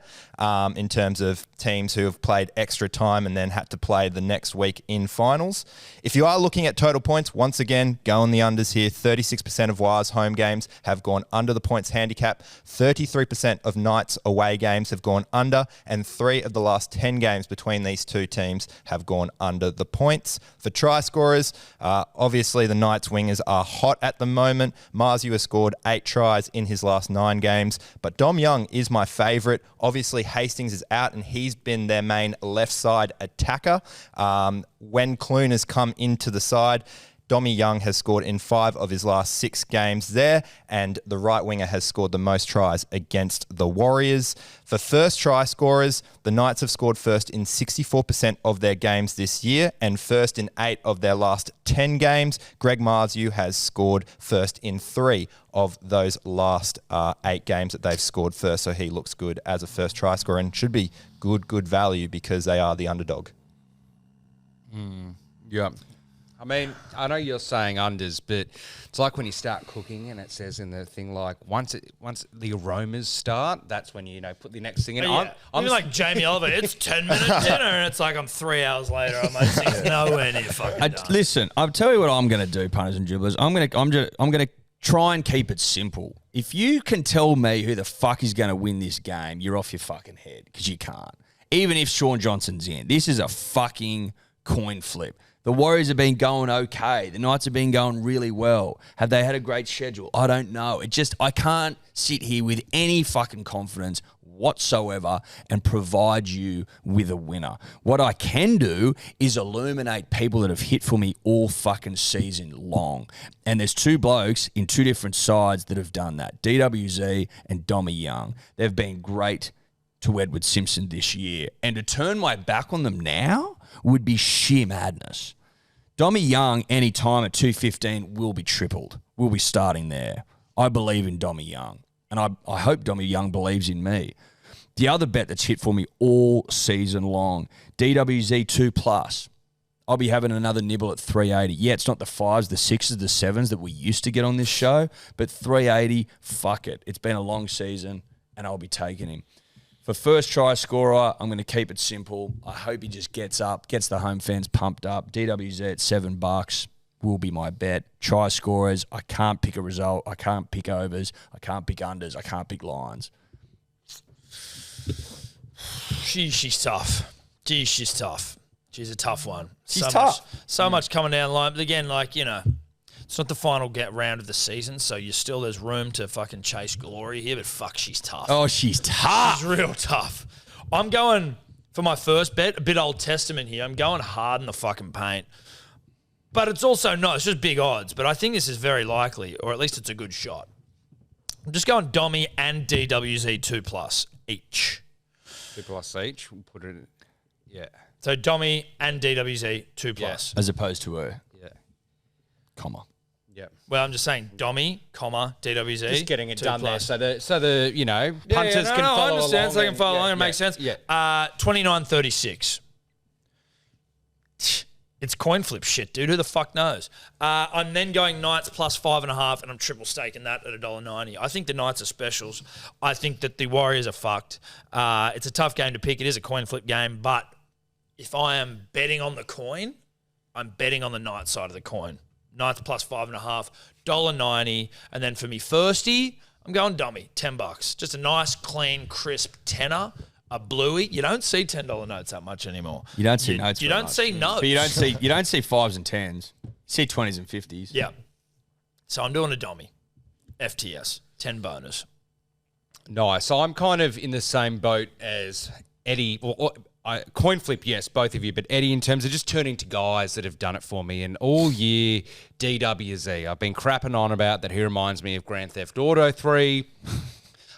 Speaker 4: in terms of teams who have played extra time and then had to play the next week in finals. If you are looking at total points, once again, go on the unders here. 36% of Wires home games have gone under the points handicap. 33% of Knights away games have gone under, and 3 of the last 10 games between these 2 teams have gone under the points. For try scorers, obviously the Knights wingers are hot at the moment. Marzu has scored 8 tries in his last 9 games, but Dom Young is my favourite. Obviously Hastings is out and he's been their main left side attacker. When Clune has come into the side, Dommy Young has scored in 5 of his last 6 games there, and the right winger has scored the most tries against the Warriors. For first try scorers, the Knights have scored first in 64% of their games this year and first in 8 of their last 10 games. Greg Marzu has scored first in 3 of those last 8 games that they've scored first, so he looks good as a first try scorer and should be good value because they are the underdog.
Speaker 3: Yeah. I mean, I know you're saying unders, but it's like when you start cooking and it says in the thing like once the aromas start, that's when you put the next thing in.
Speaker 1: Yeah. I'm like Jamie Oliver. It's 10-minute dinner, and it's like I'm 3 hours later. I'm like, things nowhere near fucking done.
Speaker 2: Listen, I'll tell you what I'm going to do, punters and dribblers. I'm going to try and keep it simple. If you can tell me who the fuck is going to win this game, you're off your fucking head because you can't. Even if Sean Johnson's in, this is a fucking coin flip. The Warriors have been going okay. The Knights have been going really well. Have they had a great schedule? I don't know. I can't sit here with any fucking confidence whatsoever and provide you with a winner. What I can do is illuminate people that have hit for me all fucking season long. And there's 2 blokes in 2 different sides that have done that. DWZ and Dommy Young. They've been great to Edward Simpson this year. And to turn my back on them now would be sheer madness. Dommy Young, any time at 2.15, will be tripled. We'll be starting there. I believe in Dommy Young, and I hope Dommy Young believes in me. The other bet that's hit for me all season long, DWZ 2+. I'll be having another nibble at 380. Yeah, it's not the 5s, the 6s, the 7s that we used to get on this show, but 380, fuck it. It's been a long season, and I'll be taking him. For first try scorer, I'm going to keep it simple. I hope he just gets up, gets the home fans pumped up. DWZ at $7 will be my bet. Try scorers, I can't pick a result. I can't pick overs. I can't pick unders. I can't pick lines.
Speaker 1: She's tough. Gee, she's tough. She's a tough one.
Speaker 2: She's tough.
Speaker 1: So much coming down the line. But again, like, you know, it's not the final round of the season, so there's room to fucking chase glory here, but fuck, she's tough.
Speaker 2: Oh, she's tough.
Speaker 1: She's real tough. I'm going for my first bet, a bit Old Testament here. I'm going hard in the fucking paint. But it's also not. It's just big odds. But I think this is very likely, or at least it's a good shot. I'm just going Dommy and DWZ 2+ each.
Speaker 3: 2+ each. We'll put it in. Yeah.
Speaker 1: So Dommy and DWZ 2+.
Speaker 2: As opposed to a
Speaker 3: Yeah.
Speaker 2: comma.
Speaker 3: Yeah.
Speaker 1: Well, I'm just saying Dommy, DWZ.
Speaker 3: Just getting it
Speaker 1: 2+.
Speaker 3: done there so the you know, punters can follow
Speaker 1: I understand.
Speaker 3: along.
Speaker 1: So they can follow along. It makes sense.
Speaker 3: Yeah.
Speaker 1: 29.36. It's coin flip shit, dude. Who the fuck knows? I'm then going Knights plus 5.5, and I'm triple staking that at $1.90. I think the Knights are specials. I think that the Warriors are fucked. It's a tough game to pick. It is a coin flip game, but if I am betting on the coin, I'm betting on the Knights side of the coin. Knights plus 5.5, $1.90, and then for me firstie, I'm going Dommy, $10. Just a nice, clean, crisp tenner. A bluey. You don't see $10 notes that much anymore.
Speaker 2: You don't see notes.
Speaker 1: You
Speaker 2: very
Speaker 1: don't
Speaker 2: much.
Speaker 1: see notes.
Speaker 2: But you don't see 5s and 10s. You see 20s and 50s.
Speaker 1: Yeah. So I'm doing a Dommy. FTS. 10 bonus.
Speaker 3: Nice. So I'm kind of in the same boat as Eddie. Coin flip, yes, both of you, but Eddie in terms of just turning to guys that have done it for me. And all year, DWZ. I've been crapping on about that he reminds me of Grand Theft Auto 3.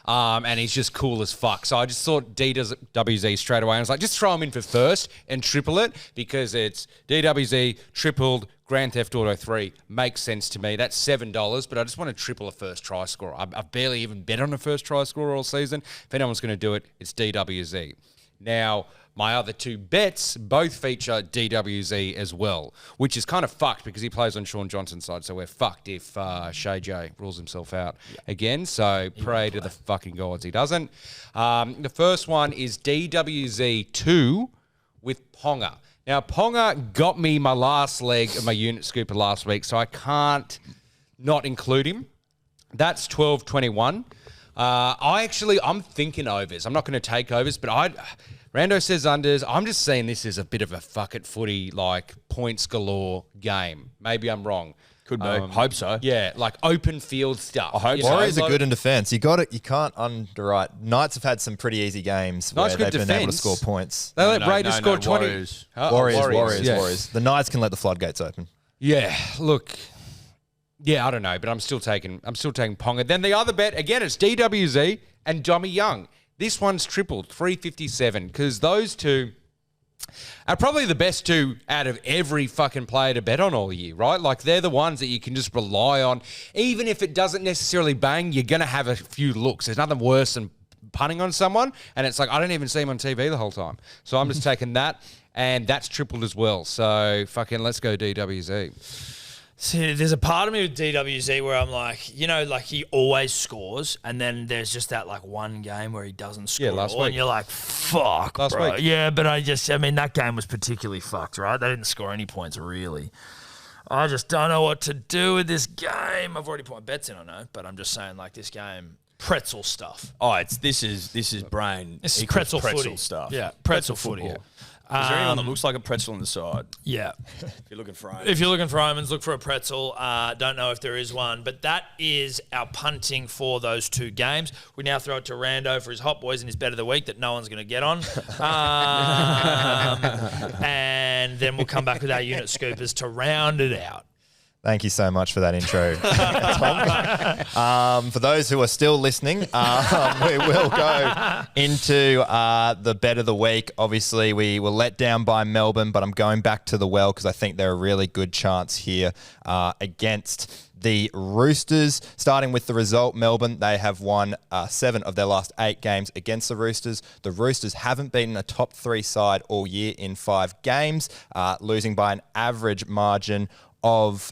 Speaker 3: And he's just cool as fuck. So I just thought DWZ straight away. I was like, just throw him in for first and triple it because it's DWZ tripled Grand Theft Auto 3. Makes sense to me. That's $7, but I just want to triple a first try scorer. I've barely even bet on a first try scorer all season. If anyone's going to do it, it's DWZ. Now, my other two bets both feature DWZ as well, which is kind of fucked because he plays on Sean Johnson's side, so we're fucked if Shay J rules himself out again. So pray to the fucking gods he doesn't. The first one is DWZ2 with Ponga. Now, Ponga got me my last leg of my unit scooper last week, so I can't not include him. That's 12.21. I'm thinking overs. I'm not going to take overs, but Rando says unders. I'm just seeing this as a bit of a fuck it footy, like points galore game. Maybe I'm wrong.
Speaker 2: Could be. Hope so.
Speaker 3: Yeah, like open field stuff.
Speaker 2: I hope
Speaker 3: You
Speaker 2: so.
Speaker 3: know,
Speaker 4: Warriors are
Speaker 3: like-
Speaker 4: good in defence. You got it. You can't underwrite. Knights have had some pretty easy games
Speaker 3: Knights
Speaker 4: where
Speaker 3: good
Speaker 4: they've been able to
Speaker 3: defence.
Speaker 4: score points.
Speaker 3: They let
Speaker 2: No,
Speaker 3: Raiders
Speaker 2: no,
Speaker 3: score
Speaker 2: no,
Speaker 3: 20.
Speaker 2: Warriors.
Speaker 4: Warriors. The Knights can let the floodgates open.
Speaker 3: Yeah, look. Yeah, I don't know, but I'm still taking Ponga. Then the other bet, again, it's DWZ and Dommy Young. This one's tripled, 357, because those two are probably the best two out of every fucking player to bet on all year, right? Like, they're the ones that you can just rely on. Even if it doesn't necessarily bang, you're going to have a few looks. There's nothing worse than punting on someone, and it's like, I don't even see him on TV the whole time. So I'm just taking that, and that's tripled as well. So fucking let's go DWZ.
Speaker 1: See, there's a part of me with DWZ where I'm like, you know, like he always scores, and then there's just that like one game where he doesn't score.
Speaker 3: Yeah, last
Speaker 1: at all,
Speaker 3: week.
Speaker 1: and you're like, fuck,
Speaker 3: Last
Speaker 1: bro.
Speaker 3: week.
Speaker 1: Yeah, but I mean, that game was particularly fucked, right? They didn't score any points, really. I just don't know what to do with this game. I've already put my bets in, I know, but I'm just saying, like, this game, pretzel stuff.
Speaker 2: Oh, this is brain.
Speaker 1: This is
Speaker 2: equals
Speaker 1: pretzel footy
Speaker 2: stuff.
Speaker 1: Yeah, pretzel footy.
Speaker 2: football. Is there anyone that looks like a pretzel on the side?
Speaker 1: Yeah.
Speaker 2: If you're looking for
Speaker 1: If you're looking for omens, look for a pretzel. Don't know if there is one, but that is our punting for those two games. We now throw it to Rando for his hot boys and his bet of the week that no one's going to get on. And then we'll come back with our unit scoopers to round it out.
Speaker 4: Thank you so much for that intro, Tom. For those who are still listening, we will go into the bet of the week. Obviously, we were let down by Melbourne, but I'm going back to the well because I think they're a really good chance here against the Roosters. Starting with the result, Melbourne, they have won 7 of their last 8 games against the Roosters. The Roosters haven't beaten a top 3 side all year in 5 games, losing by an average margin of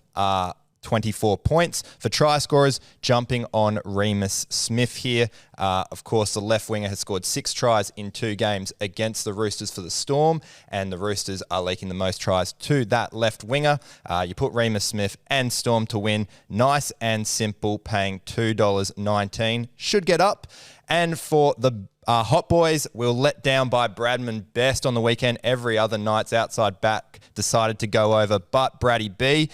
Speaker 4: 24 points. For try scorers, jumping on Remus Smith here. Of course, the left winger has scored 6 tries in 2 games against the Roosters for the Storm, and the Roosters are leaking the most tries to that left winger. You put Remus Smith and Storm to win. Nice and simple, paying $2.19. Should get up. And for the Hot Boys, we were let down by Bradman Best on the weekend. Every other night's outside back decided to go over, but Braddy B.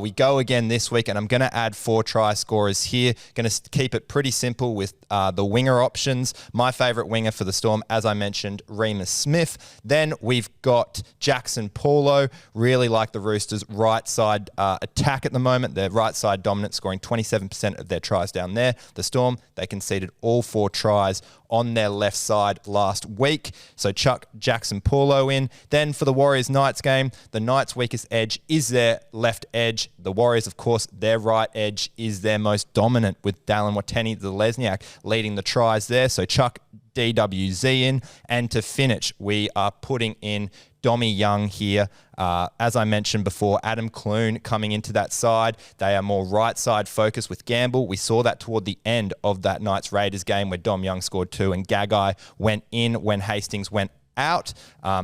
Speaker 4: We go again this week, and I'm going to add 4 try scorers here. Going to keep it pretty simple with the winger options. My favourite winger for the Storm, as I mentioned, Remus Smith. Then we've got Jackson Paulo. Really like the Roosters' right side attack at the moment. Their right side dominant, scoring 27% of their tries down there. The Storm, they conceded all 4 tries on their left side last week. So chuck Jackson Paulo in. Then for the Warriors-Knights game, the Knights' weakest edge is their left edge. The Warriors, of course, their right edge is their most dominant, with Dallin Wateni, the Lesniak, leading the tries there. So chuck DWZ in. And to finish, we are putting in Dommy Young here. As I mentioned before, Adam Clune coming into that side. They are more right side focused with Gamble. We saw that toward the end of that Knights Raiders game where Dom Young scored 2 and Gagai went in when Hastings went out.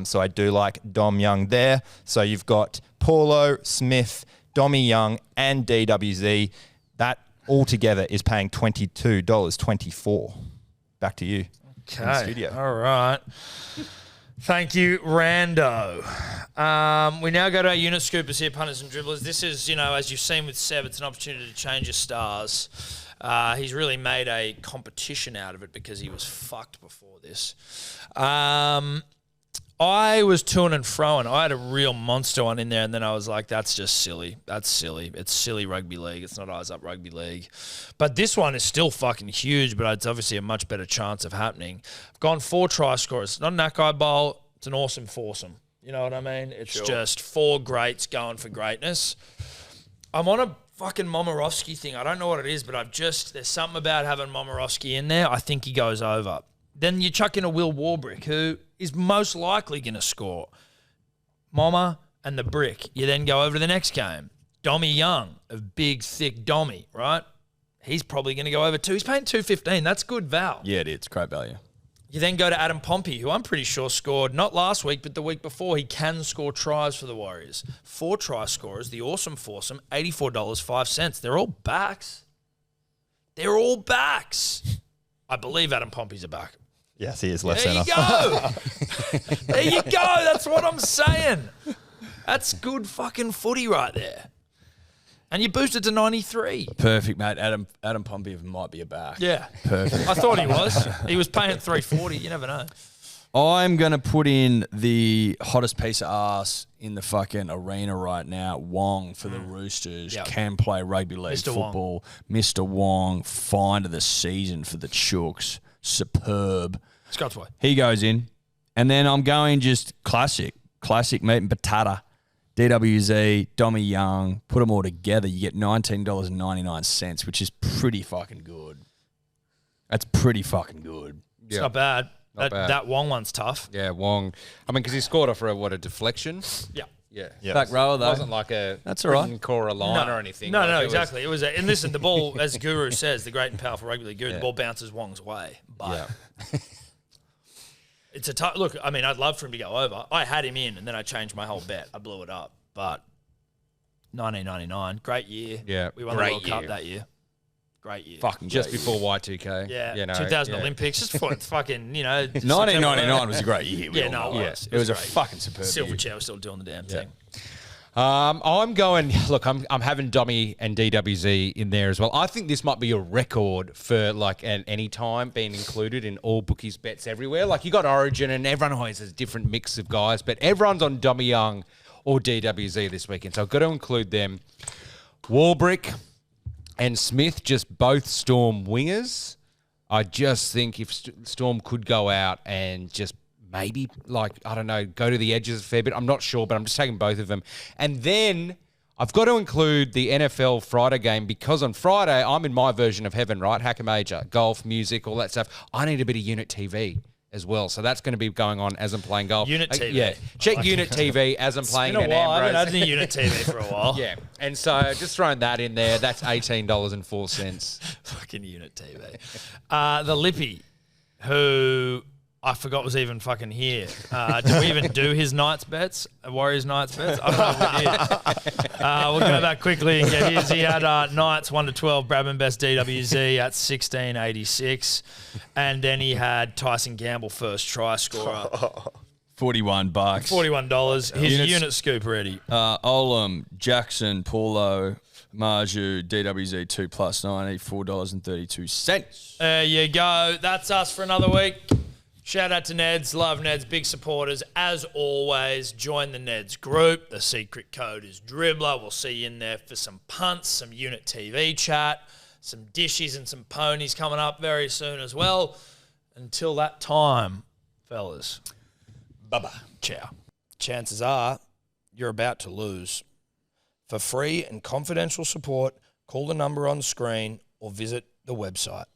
Speaker 4: So I do like Dom Young there. So you've got Paulo, Smith, Dommy Young and DWZ. That altogether is paying $22.24. Back to you. In the studio.
Speaker 1: All right. Thank you, Rando. We now go to our unit scoopers here, punters and dribblers. This is, as you've seen with Seb, it's an opportunity to change your stars. He's really made a competition out of it because he was fucked before this. I was toing and froing. I had a real monster one in there, and then I was like, that's just silly. That's silly. It's silly rugby league. It's not Eyes Up Rugby League. But this one is still fucking huge, but it's obviously a much better chance of happening. I've gone 4 try scorers. It's not an Nakai Bowl. It's an awesome foursome. You know what I mean? It's just 4 greats going for greatness. I'm on a fucking Momorowski thing. I don't know what it is, but there's something about having Momorowski in there. I think he goes over. Then you chuck in a Will Warbrick, who is most likely going to score. Mama and the brick. You then go over to the next game. Dommy Young, a big, thick Dommy, right? He's probably going to go over 2. He's paying $2.15. That's good val.
Speaker 2: Yeah, it is. Great value.
Speaker 1: You then go to Adam Pompey, who I'm pretty sure scored, not last week, but the week before. He can score tries for the Warriors. 4 try scorers, the awesome foursome, $84.05. They're all backs. They're all backs. I believe Adam Pompey's a back.
Speaker 4: Yes, he is left
Speaker 1: There
Speaker 4: centre.
Speaker 1: you go. There you go. That's what I'm saying. That's good fucking footy right there. And you boosted to 93.
Speaker 2: Perfect, mate. Adam Pompey might be a back.
Speaker 1: Yeah.
Speaker 2: Perfect.
Speaker 1: I thought he was. He was paying $3.40. You never know.
Speaker 2: I'm going to put in the hottest piece of ass in the fucking arena right now, Wong for the Roosters.
Speaker 1: Yep.
Speaker 2: Can play rugby league
Speaker 1: Mr.
Speaker 2: football. Mr. Wong, find of the season for the Chooks. Superb.
Speaker 1: Scott's way.
Speaker 2: He goes in. And then I'm going just classic meat and patata. DWZ, Dommy Young, put them all together. You get $19.99, which is pretty fucking good. That's pretty fucking good.
Speaker 1: It's not bad.
Speaker 3: Not bad.
Speaker 1: That Wong one's tough.
Speaker 3: Yeah, Wong. I mean, because he scored off a deflection.
Speaker 1: Yeah.
Speaker 3: Yeah.
Speaker 4: Yeah.
Speaker 2: Back rower,
Speaker 3: It
Speaker 2: though.
Speaker 3: wasn't like a
Speaker 2: That's all right.
Speaker 3: core line or anything.
Speaker 1: No,
Speaker 3: Like,
Speaker 1: no,
Speaker 3: it was-
Speaker 1: exactly. It was and listen, the ball, as Guru says, the great and powerful rugby league guru, the ball bounces Wong's way. But it's a tough look. I mean, I'd love for him to go over. I had him in, and then I changed my whole bet. I blew it up. But 1999, great year.
Speaker 3: Yeah,
Speaker 1: we won the
Speaker 3: great
Speaker 1: World Cup
Speaker 3: year.
Speaker 1: that year. Great year.
Speaker 2: Fucking
Speaker 3: just
Speaker 2: great
Speaker 3: before
Speaker 2: year.
Speaker 3: Y2K.
Speaker 1: Yeah,
Speaker 3: You know,
Speaker 1: 2000
Speaker 3: yeah.
Speaker 1: Olympics. Just for fucking,
Speaker 2: 1999 was a great year. we
Speaker 1: Yeah,
Speaker 2: all
Speaker 1: no,
Speaker 2: know.
Speaker 1: it was.
Speaker 2: It was a
Speaker 1: great.
Speaker 2: fucking superb
Speaker 1: Silver
Speaker 2: year.
Speaker 1: chair was still doing the damn thing.
Speaker 3: I'm going. Look, I'm having Dommy and DWZ in there as well. I think this might be a record for like at any time being included in all bookies bets everywhere. Like you got Origin and everyone always has a different mix of guys, but everyone's on Dommy Young or DWZ this weekend, so I've got to include them. Warbrick and Smith, just both Storm wingers. I just think if Storm could go out and just maybe, like, I don't know, go to the edges a fair bit. I'm not sure, but I'm just taking both of them. And then I've got to include the NFL Friday game because on Friday, I'm in my version of heaven, right? Hacker Major, golf, music, all that stuff. I need a bit of Unit TV as well. So that's going to be going on as I'm playing golf.
Speaker 1: Unit TV.
Speaker 3: Yeah. Check Unit TV as I'm playing
Speaker 1: It's been a
Speaker 3: in
Speaker 1: while. I haven't
Speaker 3: Ambrose.
Speaker 1: had the Unit TV for a while.
Speaker 3: Yeah. And so just throwing that in there, that's $18.04.
Speaker 1: Fucking Unit TV. The Lippy, who I forgot was even fucking here. Did we even do his Knights bets? Warriors Knights bets? I don't know if we did. We'll go back quickly and get his. He had Knights 1-12, Bradman Best DWZ at 16.86. And then he had Tyson Gamble first try scorer.
Speaker 2: $41.
Speaker 1: $41. His unit scoop ready.
Speaker 2: Olam, Jackson, Paulo, Marju, DWZ 2 plus 90, $4.32.
Speaker 1: There you go. That's us for another week. Shout out to Neds. Love Neds. Big supporters. As always, join the Neds group. The secret code is Dribbler. We'll see you in there for some punts, some Unit TV chat, some dishes and some ponies coming up very soon as well. Until that time, fellas, bye-bye. Ciao. Chances are you're about to lose. For free and confidential support, call the number on screen or visit the website.